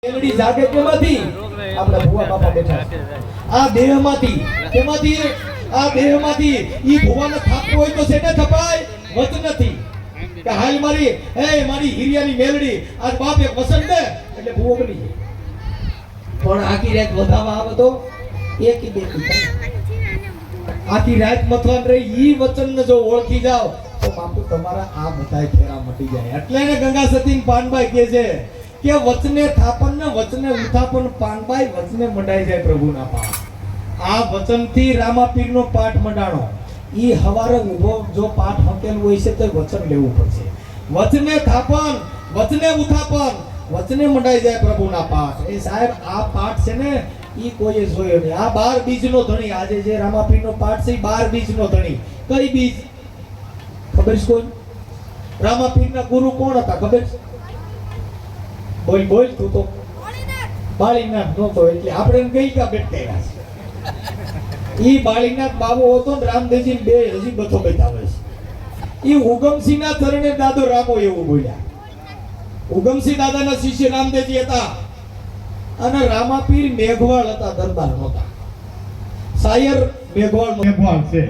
મેલડી જાગે કેમાંથી? આપણા ભુવા બાપા બેઠા છે. આ દેહમાંથી ઈ ભુવાને થાપવો હોય તો શેને થપાય? વચનથી. કે હાલ મારી હિરિયાની મેલડી આજ બાપ એક વસન દે એટલે ભુવો બની જાય. પણ આખી રાત વધાવા આવે તો એકી બેકી આખી રાત મથવાન રહી ઈ વચનને જો ઓળખી જાવ તો બાપુ તમારા આ બધાય ફેરા મટી જાય. એટલે ને ગંગા સતીન પાનબાઈ કહે છે કે વચને થાપન ને વચને ઉથાપન પાનબાઈ વચને મંડાઈ જાય પ્રભુના પાઠ. આ વચનથી રામાપીરનો પાઠ મંડાણો. ઈ હવારે ઊભો જો પાઠ હકેલ હોય છે તો વચન લેવું પડશે. વચને થાપન વચને ઉથાપન વચને મંડાઈ જાય પ્રભુના પાઠ. એ સાહેબ આ પાઠ છે ને ઈ કોઈએ જોયો નહીં. આ 12 બીજનો ધણી આજે જે રામાપીરનો પાઠ છે 12 બીજનો ધણી. કઈ બીજ ખબર છે કોઈ? રામાપીરના ગુરુ કોણ હતા ખબર છે? બોલ તું તો બાળીનાથ નહોતો એટલે આપણે કઈ કા બેઠા છે. ઈ બાળીનાથ બાબો હતો ને રામદેવજી બે હજી બધો બતાવે છે. ઈ ઉગમસિંહના ચરણે દાદો રામો એવું બોલ્યા. ઉગમસિંહ દાદાના શિષ્ય રામદેવજી હતા અને રામાપીર મેઘવાળ હતા, દરબાર નહોતા. શાયર મેઘવાળ છે.